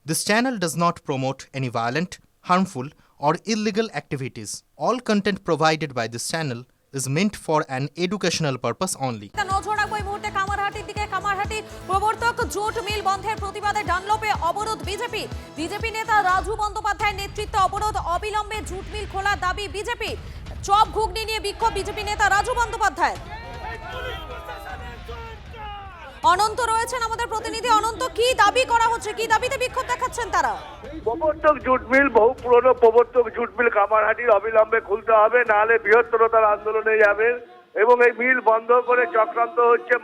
This channel does not promote any violent, harmful, or illegal activities. All content provided by this channel is meant for an educational purpose only. নজর রাখবো এই মুহূর্তে কামারহাটির দিকে। কামারহাটি প্রবর্তক jute mill বন্ধের প্রতিবাদে ডানলপে অবরোধ বিজেপি নেতা রাজু বন্দ্যোপাধ্যায়ের নেতৃত্বে অবরোধ, অবিলম্বে জুট মিল খোলার দাবি বিজেপি। চপ ঘুগনি নিয়ে বিক্ষোভ বিজেপি নেতা রাজু বন্দ্যোপাধ্যায়। অনন্ত রয়েছেন আমাদের প্রতিনিধি। অনন্ত, কি দাবি করা হচ্ছে, কি দাবিতে বিক্ষোভ দেখাচ্ছেন তারা? প্রবর্তক জুট মিল, বহু পুরনো প্রবর্তক জুট মিল কামারহাটির অবিলম্বে খুলতে হবে, নাহলে বৃহত্তর তারা আন্দোলনে যাবে। এবং এই মিল বন্ধ করে চক্রান্ত হচ্ছে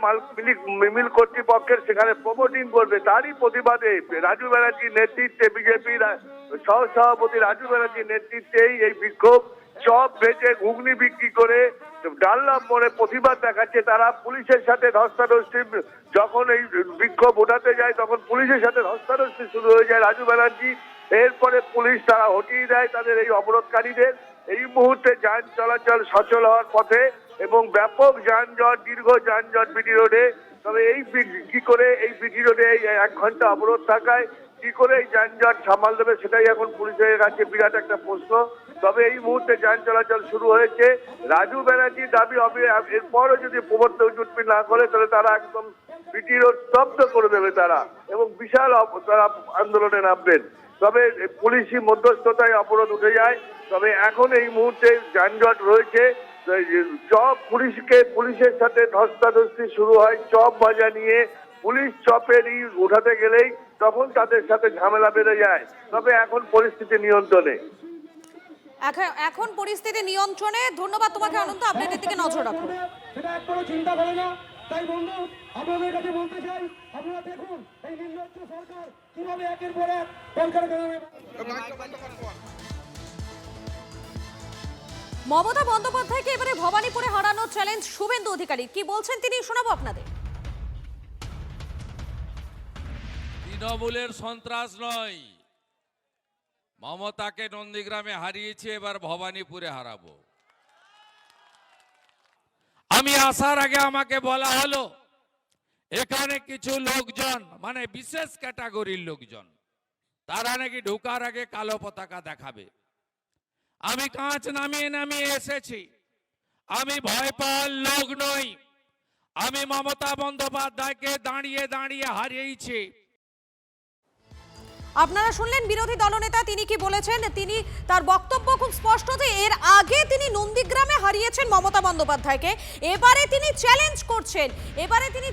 মিল কর্তৃপক্ষের, সেখানে প্রমোটিং করবে। তারই প্রতিবাদে রাজু ব্যানার্জির নেতৃত্বে, বিজেপির সহসভাপতি রাজু ব্যানার্জির নেতৃত্বেই এই বিক্ষোভ। চপ ভেজে ঘুগনি বিক্রি করে ডানলপ মোড়ে প্রতিবাদ দেখাচ্ছে তারা। পুলিশের সাথে ধস্তাধস্তি, যখন এই বিক্ষোভ ওঠাতে যায় তখন পুলিশের সাথে ধস্তাধস্তি শুরু হয়ে যায় রাজু ব্যানার্জি। এরপরে পুলিশ তারা হটিয়ে দেয় তাদের এই অবরোধকারীদের। এই মুহূর্তে যান চলাচল সচল হওয়ার পথে এবং ব্যাপক যানজট, দীর্ঘ যানজট বিটি রোডে। তবে এই কি করে এই বিটি রোডে 1 ঘন্টা অবরোধ থাকায় কি করে এই যানজট সামাল দেবে, সেটাই এখন পুলিশের কাছে বিরাট একটা প্রশ্ন। তবে এই মুহূর্তে যান চলাচল শুরু হয়েছে। রাজু ব্যানার্জির দাবি হবে এরপরও যদি প্রবর্তক জুট মিল না করে তাহলে তারা একদম বিটি রোড স্তব্ধ করে দেবে তারা, এবং বিশাল তারা আন্দোলনে নামবেন। তবে পুলিশি মধ্যস্থতায় অবরোধ উঠে যায়। তবে এখন এই মুহূর্তে যানজট রয়েছে। পুলিশের সাথে ধস্তাধস্তি শুরু হয় চপ ভাজা নিয়ে। পুলিশ চপেরই উঠাতে গেলেই তখন তাদের সাথে ঝামেলা বেড়ে যায়। তবে এখন পরিস্থিতি নিয়ন্ত্রণে। এখন পরিস্থিতি নিয়ন্ত্রণে। ধন্যবাদ তোমাকে অনন্ত, আপডেটের দিকে নজর রাখুন। সেটা একবারও চিন্তা করে না। তাই বন্ধু, আপনাদের কাছে বলতে চাই, আপনারা দেখুন এই নির্লজ্জ সরকার কিভাবে একের পর এক মমতা বন্দ্যোপাধ্যায়কে এবারে ভবানীপুরে হারানোর চ্যালেঞ্জ শুভেন্দু অধিকারী। কি বলছেন তিনি, শোনাবো আপনাদের। তৃণমূলের সন্ত্রাস নয়, মমতাকে নন্দীগ্রামে হারিয়েছে, এবার ভবানীপুরে হারাবো। আমি আসার আগে আমাকে বলা হলো এখানে কিছু লোকজন, মানে বিশেষ ক্যাটাগরির লোকজন, তারা নাকি ঢোকার আগে কালো পতাকা দেখাবে। আমি কাঁচ নামিয়ে নামিয়ে এসেছি। আমি ভয় পাওয়ার লোক নই। আমি মমতা বন্দ্যোপাধ্যায়কে দাঁড়িয়ে দাঁড়িয়ে হারিয়েছি। আপনারা শুনলেন বিরোধী দলনেতা তিনি কি বলেছেন। তিনি তার বক্তব্য খুব স্পষ্ট যে এর আগে তিনি নন্দীগ্রামে হারিয়েছেন মমতা বন্দ্যোপাধ্যায়কে। এবারে তিনি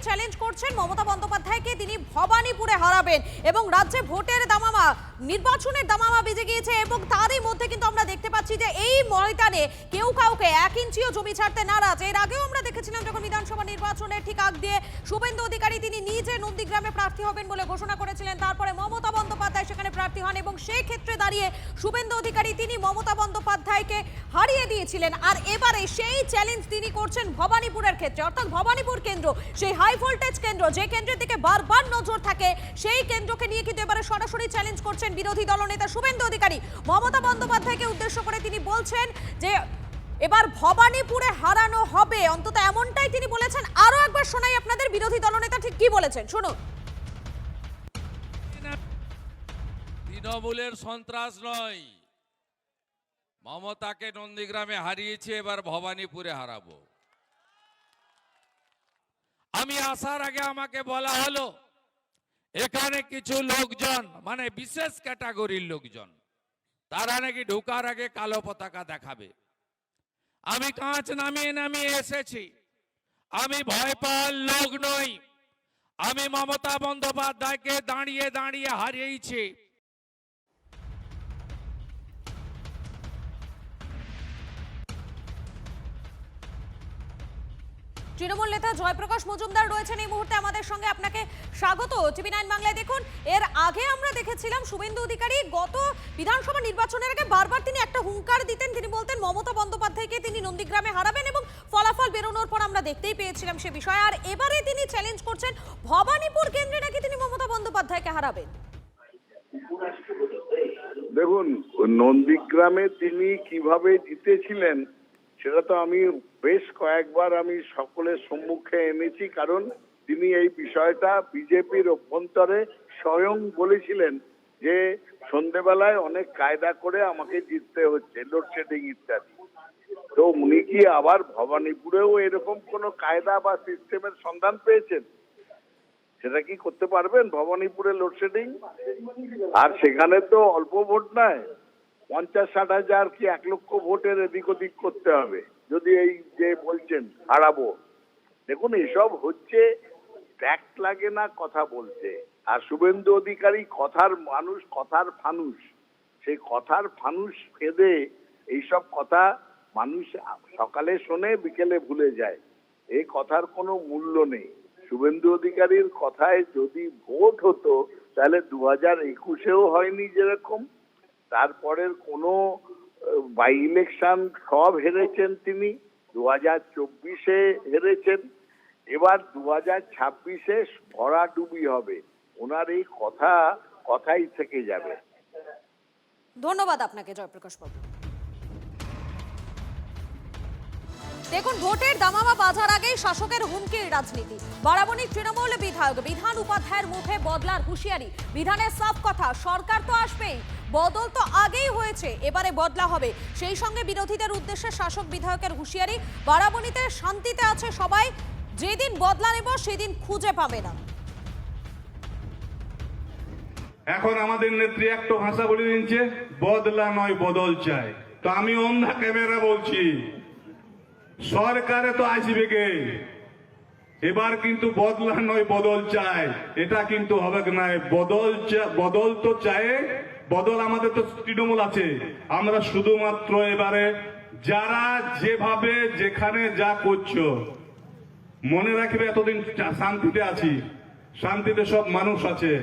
চ্যালেঞ্জ করছেন মমতা বন্দ্যোপাধ্যায়কে তিনি ভবানীপুরে হারাবেন। এবং রাজ্যে ভোটের দামামা, নির্বাচনের দামামা বেজে গিয়েছে এবং তারই মধ্যে কিন্তু আমরা দেখতে পাচ্ছি যে এই ময়দানে কেউ কাউকে 1 ইঞ্চিও জমি ছাড়তে নারাজ। এর আগেও আমরা দেখেছিলাম যখন বিধানসভা নির্বাচনের ঠিক আগ দিয়ে শুভেন্দু অধিকারী তিনি নিজে নন্দীগ্রামে প্রার্থী হবেন বলে ঘোষণা করেছিলেন। তারপরে মমতা বন্দ্যোপাধ্যায় সেখানে প্রার্থী হন এবং সেই ক্ষেত্রে দাঁড়িয়ে শুভেন্দু অধিকারী তিনি মমতা বন্দ্যোপাধ্যায়কে হারিয়ে দিয়েছিলেন। আর এবারে সেই চ্যালেঞ্জ তিনি করছেন ভবানীপুরের ক্ষেত্রে, অর্থাৎ ভবানীপুর কেন্দ্র, সেই হাই ভোল্টেজ কেন্দ্র, যে কেন্দ্রের দিকে বারবার নজর থাকে, সেই কেন্দ্রকে নিয়ে কিন্তু এবারে সরাসরি চ্যালেঞ্জ করছেন বিরোধী দলনেতা শুভেন্দু অধিকারী। মমতা বন্দ্যোপাধ্যায়কে উদ্দেশ্য করে তিনি বলছেন যে এবার ভবানীপুরে হারানো হবে, অন্তত এমনটাই তিনি বলেছেন। আরো একবার শোনাই আপনাদের বিরোধী দলনেতা ঠিক কি বলেছেন, শুনুন। তৃণমূলের সন্ত্রাস নয়, মমতাকে নন্দীগ্রামে হারিয়েছে, এবার ভবানীপুরে হারাবো। আমি আসার আগে আমাকে বলা হলো এখানে কিছু লোকজন, মানে বিশেষ ক্যাটাগরির লোকজন, তারা নাকি ঢোকার আগে কালো পতাকা দেখাবে। আমি কাঁচ নামিয়ে নামিয়ে এসেছি। আমি ভয় পাওয়ার লোক নই। আমি মমতা বন্দ্যোপাধ্যায়কে দাঁড়িয়ে দাঁড়িয়ে হারিয়েছি। তৃণমূল নেতা জয়প্রকাশ মজুমদার রয়েছেন এই মুহূর্তে আমাদের সঙ্গে। আপনাকে স্বাগত টিভি9 বাংলায়। দেখুন, এর আগে আমরা দেখেছিলাম শুভেন্দু অধিকারী গত বিধানসভা নির্বাচনের আগে বারবার তিনি একটা হুঙ্কার দিতেন। তিনি বলতেন মমতা বন্দ্যোপাধ্যায়কে তিনি নন্দীগ্রামে হারাবেন এবং ফলাফল বেরোনোর পর আমরা দেখতেই পেয়েছিলাম সে বিষয়। আর এবারে তিনি চ্যালেঞ্জ করছেন ভবানীপুর কেন্দ্রে নাকি তিনি মমতা বন্দ্যোপাধ্যায়কে হারাবেন। দেখুন, নন্দীগ্রামে তিনি কিভাবে জিতেছিলেন সেটা তো আমি বেশ কয়েকবার আমি সকলের সম্মুখে এনেছি, কারণ তিনি এই বিষয়টা বিজেপির অভ্যন্তরে স্বয়ং বলেছিলেন যে সন্ধেবেলায় অনেক কায়দা করে আমাকে জিততে হচ্ছে, লোডশেডিং ইত্যাদি। তো উনি কি আবার ভবানীপুরেও এরকম কোনো কায়দা বা সিস্টেমের সন্ধান পেয়েছেন? সেটা কি করতে পারবেন ভবানীপুরে লোডশেডিং? আর সেখানে তো অল্প ভোট নয়, 50-60 হাজার কি 1 লক্ষ ভোটের এদিক ওদিক করতে হবে যদি এই যে বলছেন হারাবো। দেখুন, এসব হচ্ছে ট্যাক্ট লাগে না কথা বলতে। আর শুভেন্দু অধিকারী কথার মানুষ, কথার ফানুস। সেই কথার ফানুস ফেদে এইসব কথা মানুষ সকালে শোনে, বিকেলে ভুলে যায়। এই কথার কোনো মূল্য নেই। শুভেন্দু অধিকারীর কথায় যদি ভোট হতো তাহলে 2021-এও হয়নি যেরকম, তারপরের কোনো বাই ইলেকশন সব হেরেছেন তিনি, 2024-এ হেরেছেন, এবার 2026-এ ভরাডুবি হবে। ওনার এই কথাই থেকে যাবে। ধন্যবাদ আপনাকে জয়প্রকাশ বাবু। দেখুন, ভোটের দামামা বাজার আগেই শাসকের হুমকির রাজনীতি। বারাবণীর তৃণমূল বিধায়ক বিধান উপাধ্যায়ের মুখে বদলার হুঁশিয়ারি। বিধানের সাফ কথা, সরকার তো আসবেই, বদল তো আগেই হয়েছে, এবারে বদলা হবে। সেই সঙ্গে বিরোধীদের উদ্দেশ্যে শাসক বিধায়কের হুঁশিয়ারি, বারাবণীতে শান্তিতে আছে সবাই, যেদিন বদলা নেব সেদিন খুঁজে পাবে না। এখন আমাদের নেত্রী একটা ভাষা বলে দিচ্ছে, বদলা নয় বদল চাই। তো আমি অন্ধা ক্যামেরা বলছি, সরকারে তো আসবে কে, এবার কিন্তু বদলা নয় বদল চাই, এটা কিন্তু হবে না। বদল তো চাই, বদল আমাদের তো তৃণমূল আছে। আমরা শুধুমাত্র এবারে যারা যেভাবে যেখানে যা করছো, মনে রাখবে এতদিন শান্তিতে আছি, শান্তিতে সব মানুষ আছে,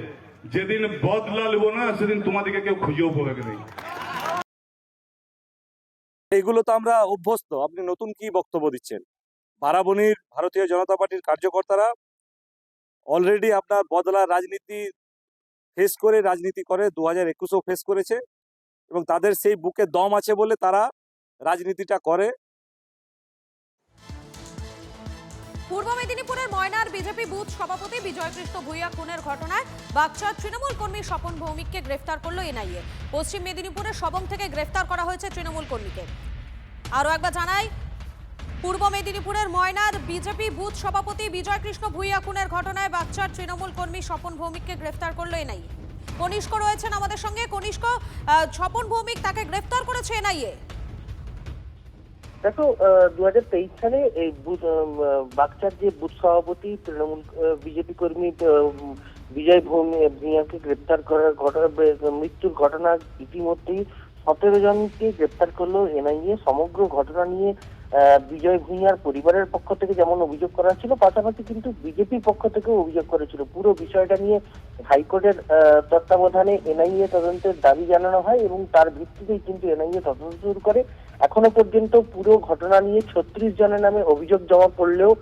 যেদিন বদলা নেব না সেদিন তোমাদেরকে কেউ খুঁজেও পড়বে নেই। এগুলো তো আমরা অভ্যস্ত। আপনি নতুন কি বক্তব্য দিচ্ছেন? বারাবণীর ভারতীয় জনতা পার্টির কার্যকর্তারা অলরেডি আপনার বদলার রাজনীতি ফেস করে রাজনীতি করে, 2021-ও ফেস করেছে, এবং তাদের সেই বুকে দম আছে বলে তারা রাজনীতিটা করে। পূর্ব মেদিনীপুরের ময়নার বিজেপি বুথ সভাপতি বিজয়কৃষ্ণ ভূঁইয়া খুনের ঘটনায় বাগচার তৃণমূল কর্মী স্বপন ভৌমিককে গ্রেফতার করল এনআইএ। পশ্চিম মেদিনীপুরের সবং থেকে গ্রেফতার করা হয়েছে তৃণমূল কর্মীকে। আরও একবার জানাই, পূর্ব মেদিনীপুরের ময়নার বিজেপি বুথ সভাপতি বিজয়কৃষ্ণ ভূঁইয়া খুনের ঘটনায় বাগচার তৃণমূল কর্মী স্বপন ভৌমিককে গ্রেফতার করল এনআইএ। কনিষ্ক রয়েছেন আমাদের সঙ্গে। কনিষ্ক, স্বপন ভৌমিক, তাকে গ্রেফতার করেছে এনআইএ। দেখো, 2023 সালে এই বাগচার যে বুথ সভাপতি তৃণমূল বিজেপি কর্মী বিজয় ভূঁইয়াকে গ্রেপ্তার করার মৃত্যুর ঘটনা ইতিমধ্যেই 17 জনকে গ্রেপ্তার করলো এনআইএ। সমগ্র ঘটনা নিয়ে বিজয় ভূঁইয়ার পরিবারের পক্ষ থেকে যেমন অভিযোগ করা ছিল, পাশাপাশি কিন্তু বিজেপির পক্ষ থেকেও অভিযোগ করেছিল। পুরো বিষয়টা নিয়ে হাইকোর্টের তত্ত্বাবধানে এনআইএ তদন্তের দাবি জানানো হয় এবং তার ভিত্তিতেই কিন্তু এনআইএ তদন্ত শুরু করে। এখনো পর্যন্ত পুরো ঘটনা নিয়ে 36 জনের নামে অভিযোগ জমা পড়লেও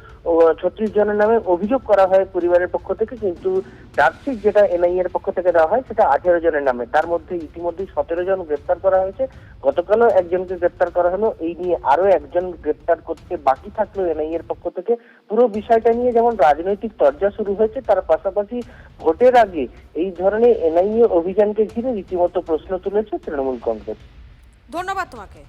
36 জনের নামে অভিযোগ করা হয় পরিবারের পক্ষ থেকে, কিন্তু চার্জশিট যেটা এনআইএ এর পক্ষ থেকে দেওয়া হয় সেটা 18 জনের নামে। তার মধ্যে ইতিমধ্যেই 17 জন গ্রেপ্তার করা হয়েছে। গতকালও একজনকে গ্রেপ্তার করা হলো। এই নিয়ে আরো একজন গ্রেপ্তার করতে বাকি থাকলো এনআইএ এর পক্ষ থেকে। পুরো বিষয়টা নিয়ে যেমন রাজনৈতিক চর্চা শুরু হয়েছে, তার পাশাপাশি ভোটের আগে এই ধরনের এনআইএ অভিযানকে ঘিরে রীতিমতো প্রশ্ন তুলেছে তৃণমূল কংগ্রেস। ধন্যবাদ তোমাকে।